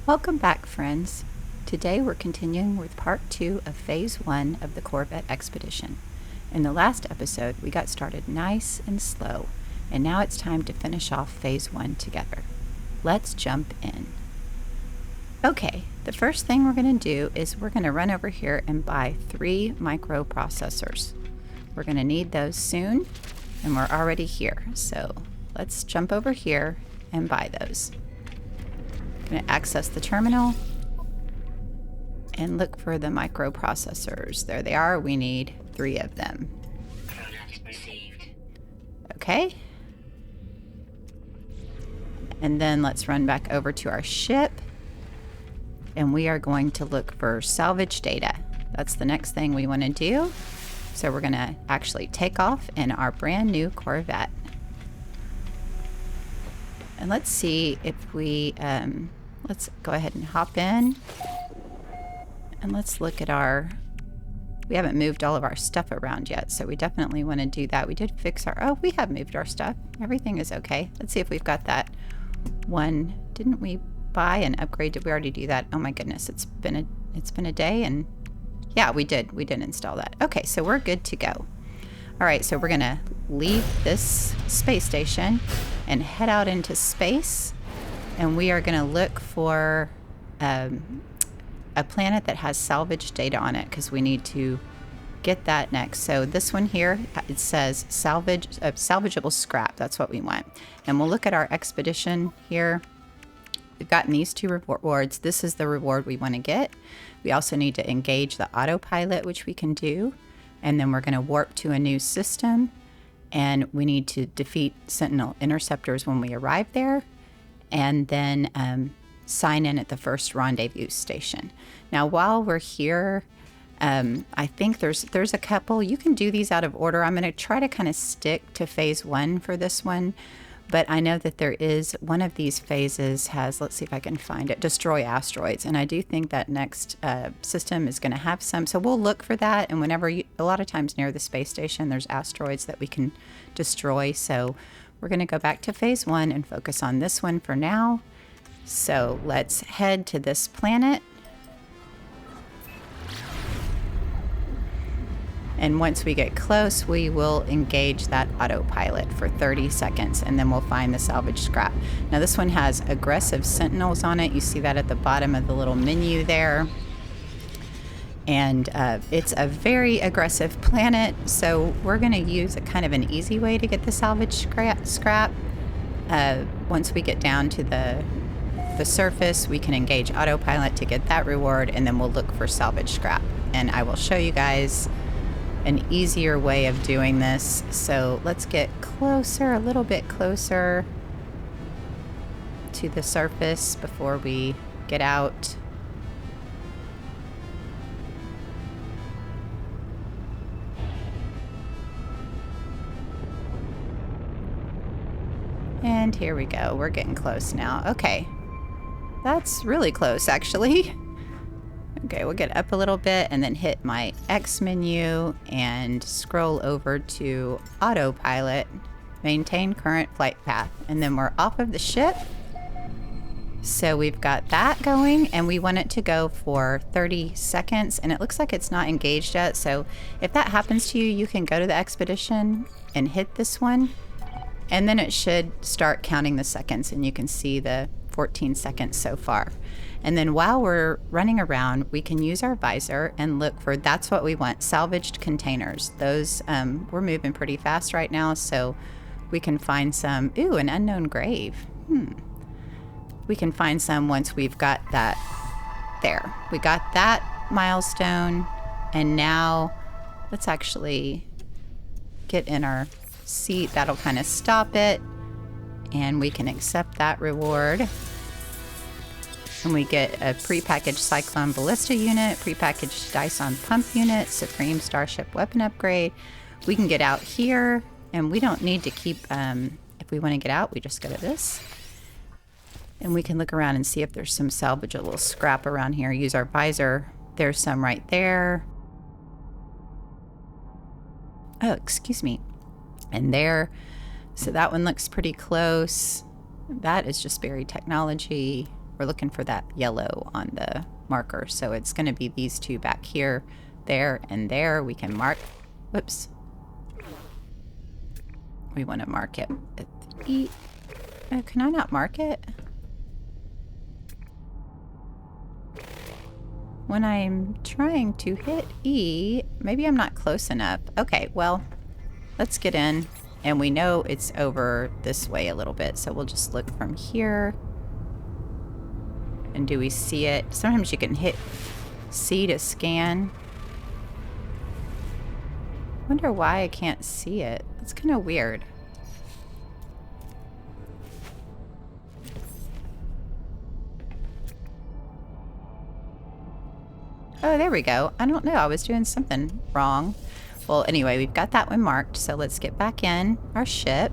Welcome back, friends. Today we're continuing with part 2 of phase 1 of the Corvette Expedition. In the last episode, we got started nice and slow, and now it's time to finish off phase 1 together. Let's jump in. Okay, the first thing we're going to do is we're going to run over here and buy 3 microprocessors. We're going to need those soon, and we're already here, so let's jump over here and buy those. I'm going to access the terminal and look for the microprocessors. There they are. We need 3 of them. Okay. And then let's run back over to our ship, and we are going to look for salvage data. That's the next thing we want to do. So we're going to actually take off in our brand new Corvette. And let's see if we, let's go ahead and hop in. And let's look at our, we haven't moved all of our stuff around yet, so we definitely want to do that. We did fix our, oh, we have moved our stuff. Everything is okay. Let's see if we've got that one. Didn't we buy an upgrade? Did we already do that? Oh my goodness, it's been a day, and yeah, we did install that. Okay, so we're good to go. All right, so we're gonna leave this space station and head out into space, and we are gonna look for a planet that has salvage data on it, because we need to get that next. So this one here, it says salvageable scrap. That's what we want. And we'll look at our expedition here. We've gotten these 2 rewards. This is the reward we want to get. We also need to engage the autopilot, which we can do. And then we're going to warp to a new system. And we need to defeat sentinel interceptors when we arrive there. And then sign in at the first rendezvous station. Now, while we're here, I think there's a couple. You can do these out of order. I'm going to try to kind of stick to phase 1 for this one. But I know that there is one of these phases has, let's see if I can find it, destroy asteroids. And I do think that next system is going to have some. So we'll look for that. And whenever a lot of times near the space station, there's asteroids that we can destroy. So we're going to go back to phase 1 and focus on this one for now. So let's head to this planet. And once we get close, we will engage that autopilot for 30 seconds, and then we'll find the salvage scrap. Now this one has aggressive sentinels on it. You see that at the bottom of the little menu there. And it's a very aggressive planet, so we're going to use a kind of an easy way to get the salvage scrap. Once we get down to the surface, we can engage autopilot to get that reward, and then we'll look for salvage scrap. And I will show you guys an easier way of doing this. So let's get closer, a little bit closer to the surface before we get out. And here we go. We're getting close now. Okay. That's really close, actually. Okay, we'll get up a little bit and then hit my X menu and scroll over to autopilot, maintain current flight path, and then we're off of the ship. So we've got that going, and we want it to go for 30 seconds, and it looks like it's not engaged yet. So if that happens to you, you can go to the expedition and hit this one, and then it should start counting the seconds, and you can see the 14 seconds so far. And then while we're running around, we can use our visor and look for, that's what we want, salvaged containers. Those, we're moving pretty fast right now, so we can find some, ooh, an unknown grave. We can find some once we've got that there. We got that milestone, and now let's actually get in our seat. That'll kind of stop it, and we can accept that reward. And we get a prepackaged Cyclone Ballista unit, prepackaged Dyson pump unit, Supreme Starship weapon upgrade. We can get out here, and we don't need to keep, if we want to get out, we just go to this. And we can look around and see if there's some salvageable scrap around here. Use our visor. There's some right there. Oh, excuse me. And there. So that one looks pretty close. That is just buried technology. we're looking for that yellow on the marker. So it's going to be these two back here, there, and there. We can mark. Whoops. We want to mark it at E. Oh, can I not mark it? When I'm trying to hit E, maybe I'm not close enough. Okay, well, let's get in. And we know it's over this way a little bit, so we'll just look from here. And do we see it? Sometimes you can hit C to scan. Wonder why I can't see it. That's kind of weird. Oh, there we go. I don't know. I was doing something wrong. Well, anyway, we've got that one marked. So let's get back in our ship.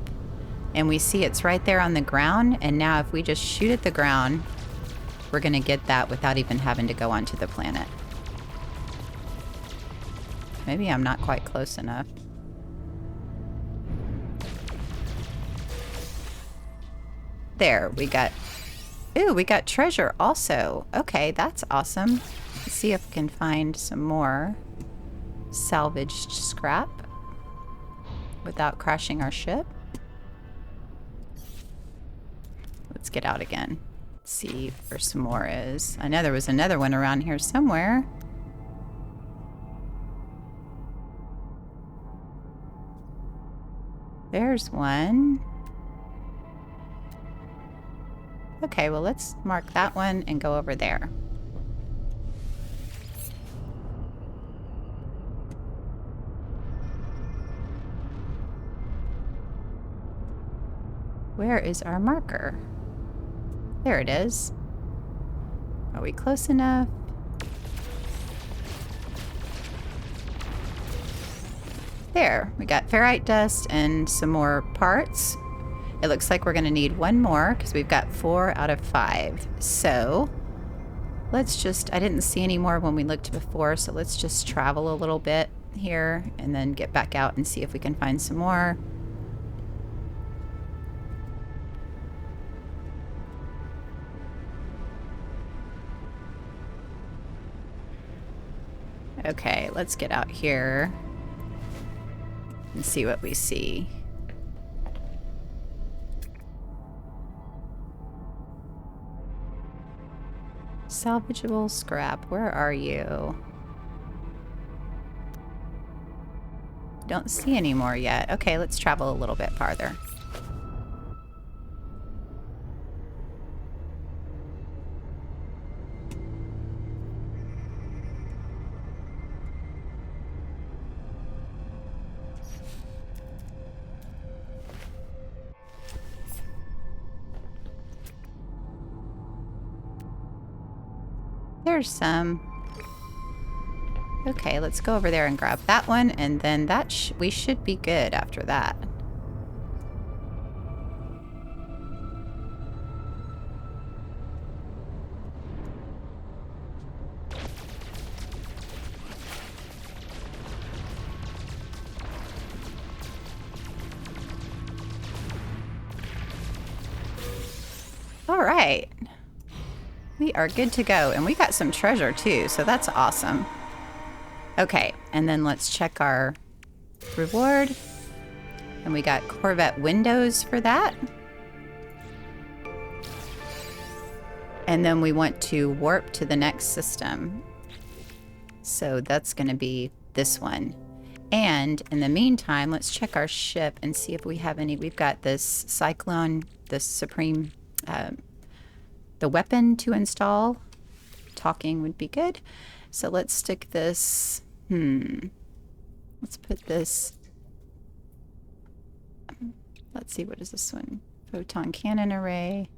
And we see it's right there on the ground. And now if we just shoot at the ground, we're going to get that without even having to go onto the planet. Maybe I'm not quite close enough. There, we got... Ooh, we got treasure also. Okay, that's awesome. Let's see if we can find some more salvaged scrap without crashing our ship. Let's get out again. See where some more is. I know there was another one around here somewhere. There's one. Okay, well, let's mark that one and go over there. Where is our marker? There it is. Are we close enough? There, we got ferrite dust and some more parts. It looks like we're going to need one more because we've got 4 out of 5. So let's just, I didn't see any more when we looked before, so let's just travel a little bit here and then get back out and see if we can find some more. Okay, let's get out here and see what we see. Salvageable scrap, where are you? Don't see any more yet. Okay, let's travel a little bit farther. There's some. Okay, let's go over there and grab that one, and then that we should be good after that. All right. We are good to go, and we got some treasure too, so that's awesome. Okay, and then let's check our reward. And we got Corvette windows for that. And then we want to warp to the next system. So that's going to be this one. And in the meantime, let's check our ship and see if we have any. We've got this Cyclone, this Supreme... the weapon to install. Talking would be good. So let's stick this. Let's put this. Let's see, what is this one? Photon cannon array.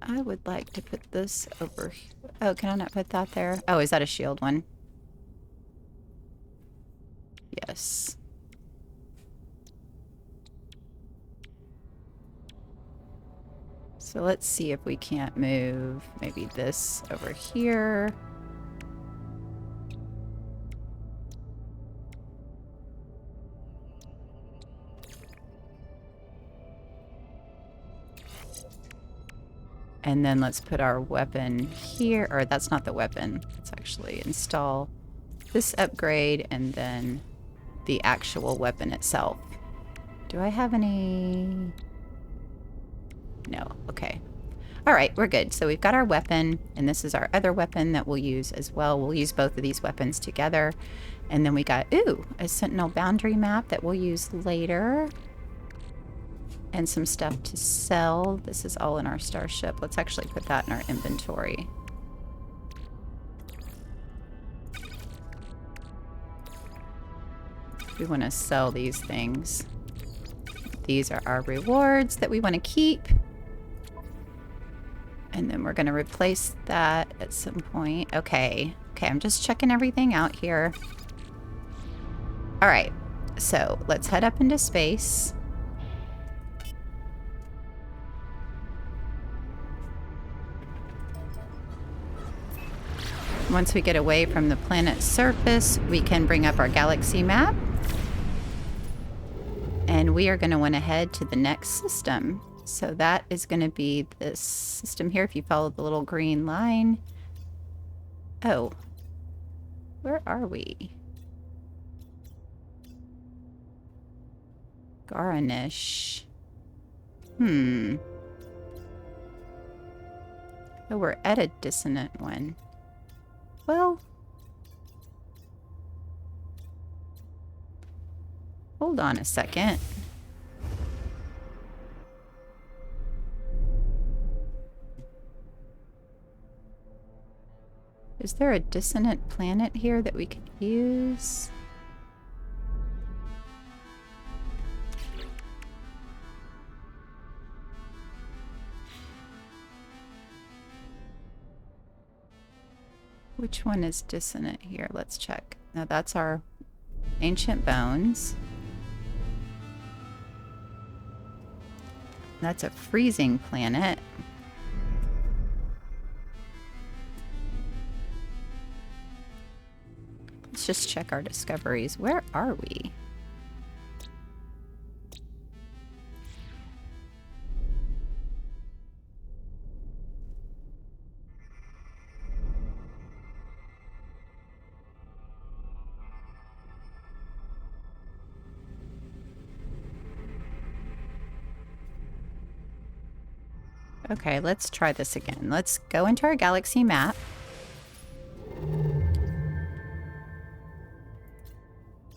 I would like to put this over here. Oh, can I not put that there? Oh, is that a shield one? Yes. So let's see if we can't move maybe this over here. And then let's put our weapon here, or that's not the weapon. Let's actually install this upgrade and then the actual weapon itself. Do I have any? No, okay. All right, we're good. So we've got our weapon, and this is our other weapon that we'll use as well. We'll use both of these weapons together. And then we got, ooh, a sentinel boundary map that we'll use later. And some stuff to sell. This is all in our starship. Let's actually put that in our inventory. We want to sell these things. These are our rewards that we want to keep. And then we're going to replace that at some point. Okay. Okay, I'm just checking everything out here. All right. So let's head up into space. Once we get away from the planet's surface, we can bring up our galaxy map. And we are going to want to head to the next system. So that is going to be this system here. If you follow the little green line. Oh. Where are we? Garnish. Oh, we're at a dissonant one. Well, hold on a second. Is there a dissonant planet here that we could use? Which one is dissonant here? Let's check. Now that's our ancient bones. That's a freezing planet. Let's just check our discoveries. Where are we? Okay, let's try this again. Let's go into our galaxy map.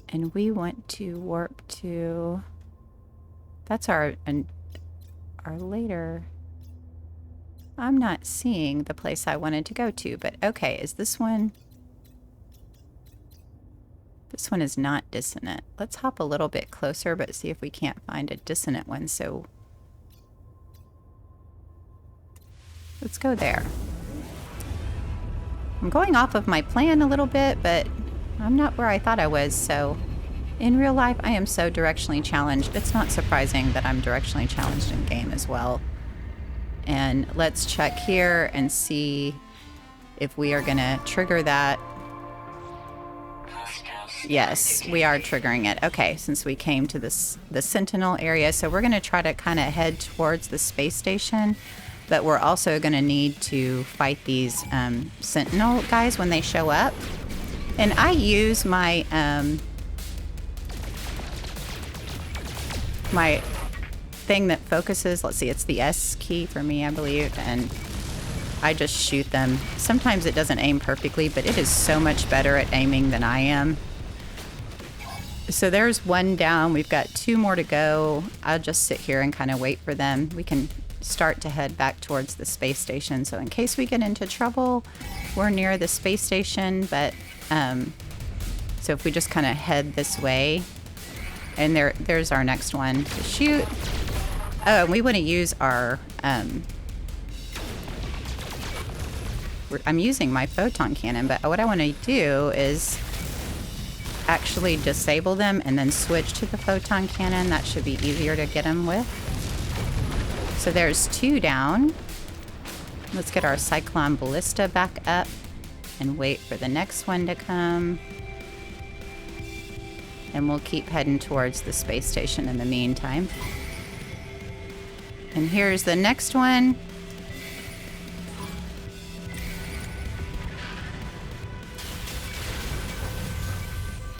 And we want to warp to... That's our later... I'm not seeing the place I wanted to go to, but okay, is this one... This one is not dissonant. Let's hop a little bit closer, but see if we can't find a dissonant one, so... Let's go there. I'm going off of my plan a little bit, but I'm not where I thought I was, so in real life I am so directionally challenged. It's not surprising that I'm directionally challenged in game as well. And let's check here and see if we are gonna trigger that. Yes, we are triggering it. Okay, since we came to the Sentinel area, so we're gonna try to kind of head towards the space station. But we're also going to need to fight these sentinel guys when they show up. And I use my my thing that focuses. Let's see, it's the S key for me, I believe. And I just shoot them. Sometimes it doesn't aim perfectly, but it is so much better at aiming than I am. So there's one down. We've got 2 more to go. I'll just sit here and kind of wait for them. We can start to head back towards the space station. So in case we get into trouble, we're near the space station, but so if we just kind of head this way, and there's our next one to shoot. Oh, and we want to use our I'm using my photon cannon, but what I want to do is actually disable them and then switch to the photon cannon. That should be easier to get them with. So there's 2 down. Let's get our Cyclone Ballista back up and wait for the next one to come. And we'll keep heading towards the space station in the meantime. And here's the next one.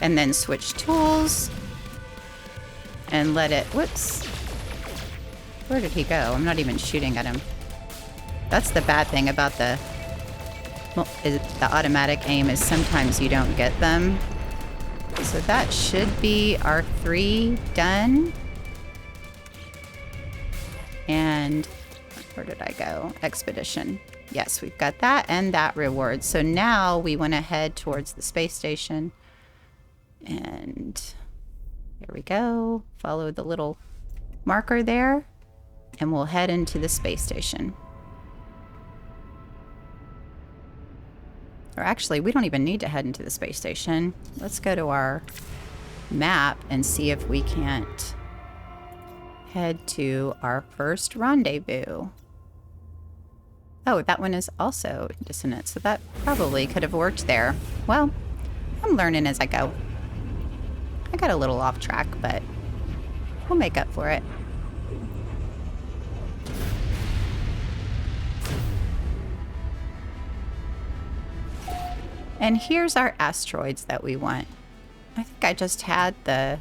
And then switch tools. And let it... Whoops. Where did he go? I'm not even shooting at him. That's the bad thing about the automatic aim is sometimes you don't get them. So that should be our 3 done. And where did I go? Expedition. Yes, we've got that and that reward. So now we want to head towards the space station. And there we go. Follow the little marker there. And we'll head into the space station. Or actually, we don't even need to head into the space station. Let's go to our map and see if we can't head to our first rendezvous. Oh, that one is also dissonant, so that probably could have worked there. Well, I'm learning as I go. I got a little off track, but we'll make up for it. And here's our asteroids that we want. I think I just had the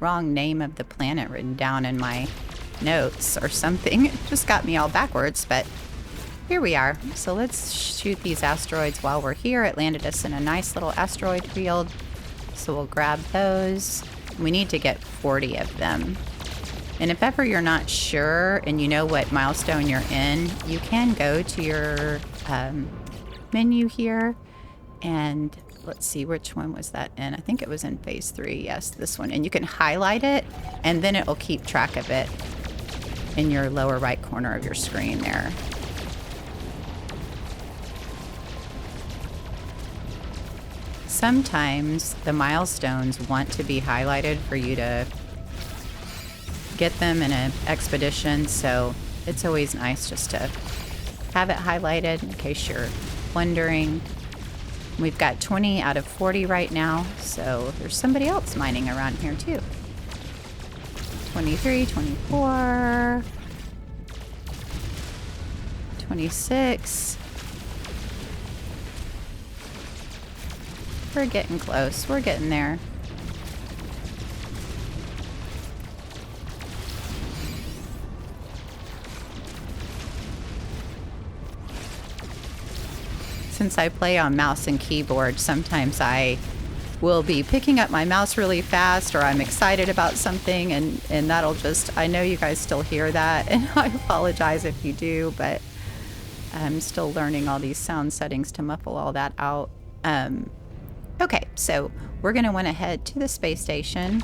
wrong name of the planet written down in my notes or something. It just got me all backwards, but here we are. So let's shoot these asteroids while we're here. It landed us in a nice little asteroid field. So we'll grab those. We need to get 40 of them. And if ever you're not sure and you know what milestone you're in, you can go to your menu here. And let's see, which one was that in? I think it was in phase 3. Yes, this one. And you can highlight it, and then it will keep track of it in your lower right corner of your screen there. Sometimes the milestones want to be highlighted for you to get them in an expedition, so it's always nice just to have it highlighted in case you're wondering. We've got 20 out of 40 right now, so there's somebody else mining around here too. 23, 24, 26. We're getting close. We're getting there. Since I play on mouse and keyboard, sometimes I will be picking up my mouse really fast, or I'm excited about something, and that'll just, I know you guys still hear that, and I apologize if you do, but I'm still learning all these sound settings to muffle all that out. Okay, so we're going to want to head to the space station.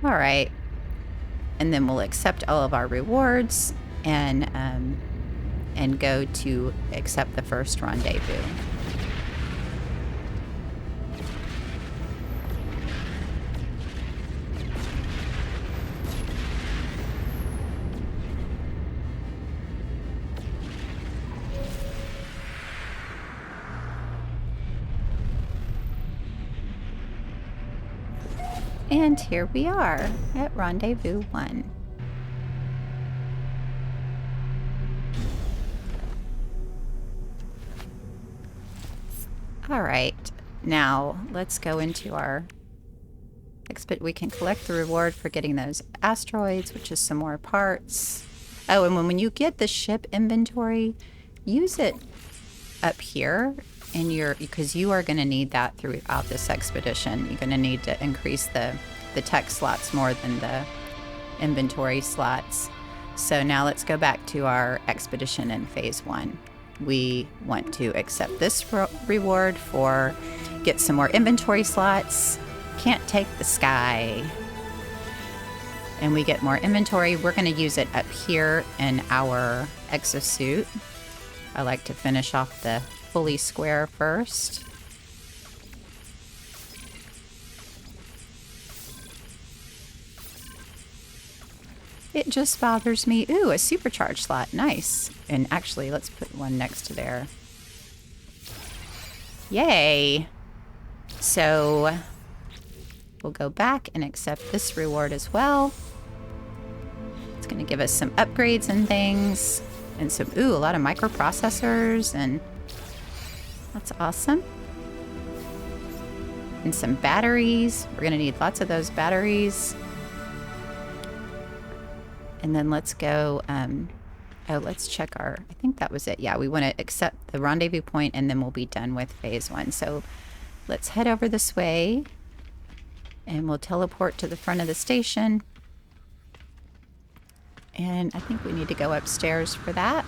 All right, and then we'll accept all of our rewards and go to accept the first rendezvous. And here we are at Rendezvous 1. All right, now let's go into our we can collect the reward for getting those asteroids, which is some more parts. Oh, and when you get the ship inventory, use it up here in your, because you are going to need that throughout this expedition. You're going to need to increase the tech slots more than the inventory slots. So now let's go back to our expedition in phase 1. We want to accept this reward for get some more inventory slots. Can't take the sky. And we get more inventory. We're going to use it up here in our exosuit. I like to finish off the fully square first. It just bothers me. Ooh, a supercharge slot. Nice. And actually, let's put one next to there. Yay. So We'll go back and accept this reward as well. It's going to give us some upgrades and things. And some, ooh, a lot of microprocessors. And that's awesome. And some batteries. We're going to need lots of those batteries. And then let's go... oh, let's check our... I think that was it. Yeah, we want to accept the rendezvous point, and then we'll be done with phase 1. So let's head over this way. And we'll teleport to the front of the station. And I think we need to go upstairs for that.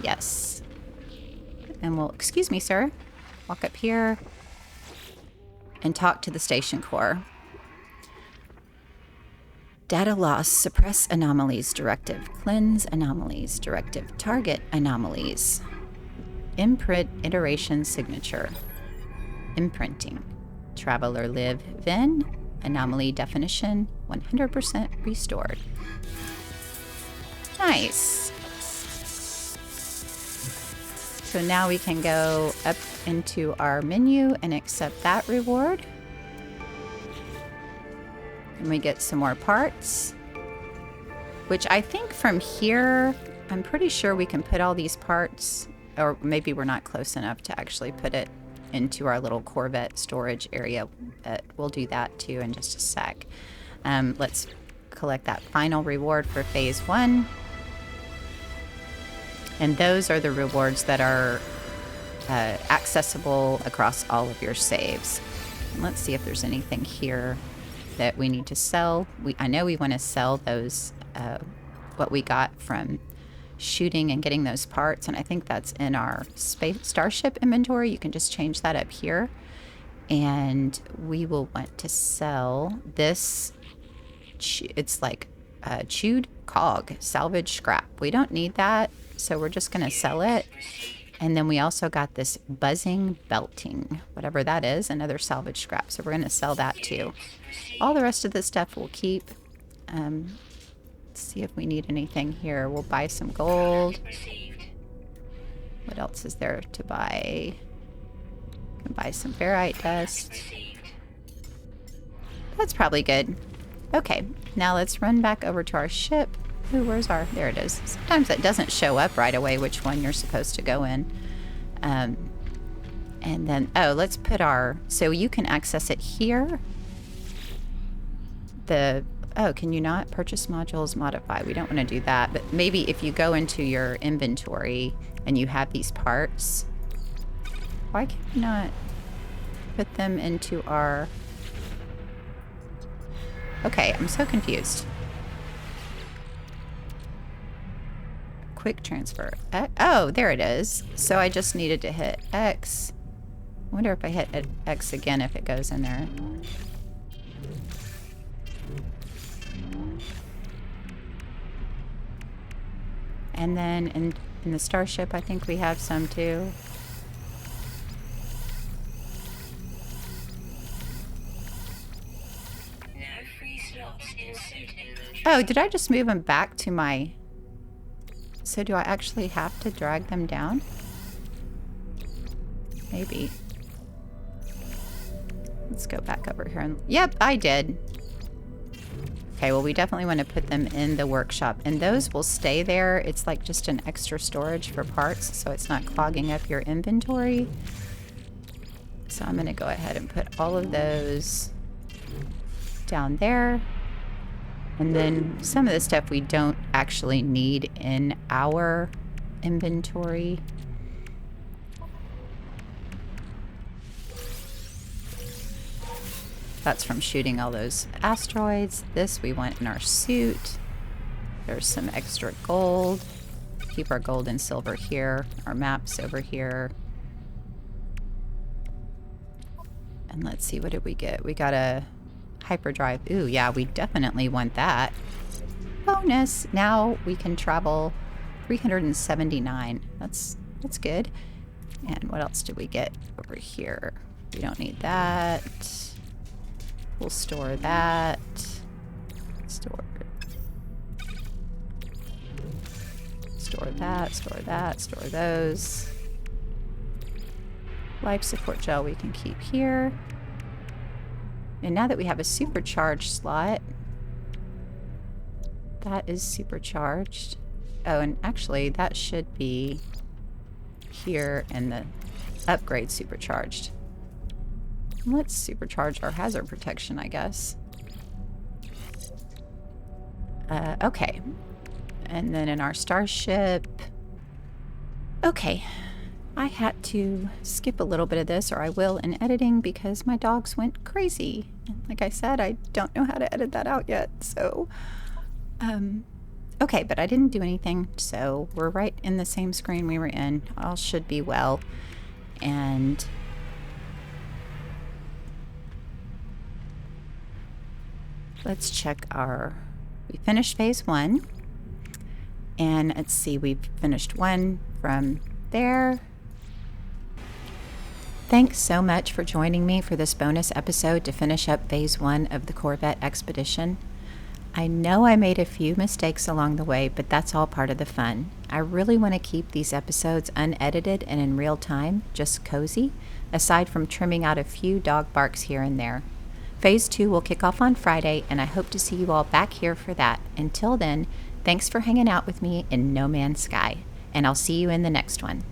Yes. And we'll... Excuse me, sir. Walk up here. And talk to the station core. Data loss, suppress anomalies directive, cleanse anomalies directive, target anomalies, imprint iteration signature, imprinting, traveler live VIN, anomaly definition, 100% restored. Nice. So now we can go up into our menu and accept that reward. And we get some more parts, which I think from here, I'm pretty sure we can put all these parts, or maybe we're not close enough to actually put it into our little Corvette storage area, but we'll do that too in just a sec. Let's collect that final reward for phase 1. And those are the rewards that are accessible across all of your saves. And let's see if there's anything here that we need to sell. I know we want to sell those, what we got from shooting and getting those parts, and I think that's in our starship inventory. You can just change that up here, and we will want to sell this. It's like chewed cog, salvage scrap. We don't need that, so we're just going to sell it. And then we also got this buzzing belting, whatever that is, another salvage scrap. So we're going to sell that too. All the rest of the stuff we'll keep. Let's see if we need anything here. We'll buy some gold. What else is there to buy? We can buy some ferrite dust. That's probably good. Okay, now let's run back over to our ship. Ooh, where's our... There it is. Sometimes it doesn't show up right away which one you're supposed to go in. And then... Oh, let's put our... So you can access it here. Oh, can you not? Purchase modules, modify. We don't want to do that. But maybe if you go into your inventory and you have these parts... Why can we not put them into our... Okay, I'm so confused. Quick transfer. Oh, there it is. So I just needed to hit X. I wonder if I hit X again if it goes in there. And then in the starship, I think we have some too. Oh, did I just move them back to my... So do I actually have to drag them down? Maybe. Let's go back over here and... Yep, I did. Okay, well, we definitely want to put them in the workshop. And those will stay there. It's like just an extra storage for parts, so it's not clogging up your inventory. So I'm going to go ahead and put all of those down there. And then some of the stuff we don't actually need in our inventory. That's from shooting all those asteroids. This we want in our suit. There's some extra gold. Keep our gold and silver here. Our maps over here. And let's see, what did we get? We got a hyperdrive. Ooh, yeah, we definitely want that. Bonus! Now we can travel 379. That's good. And what else did we get over here? We don't need that. We'll store that. Store that, store that, store those. Life support gel we can keep here. And now that we have a supercharged slot, that is supercharged. Oh, and actually that should be here and the upgrade supercharged. Let's supercharge our hazard protection, I guess. Okay. And then in our starship... Okay. I had to skip a little bit of this, or I will in editing, because my dogs went crazy. And like I said, I don't know how to edit that out yet, so... Okay, but I didn't do anything, so we're right in the same screen we were in. All should be well. And... let's check our... We finished phase 1. And let's see, we've finished 1 from there. Thanks so much for joining me for this bonus episode to finish up phase 1 of the Corvette Expedition. I know I made a few mistakes along the way, but that's all part of the fun. I really want to keep these episodes unedited and in real time, just cozy, aside from trimming out a few dog barks here and there. Phase 2 will kick off on Friday, and I hope to see you all back here for that. Until then, thanks for hanging out with me in No Man's Sky, and I'll see you in the next one.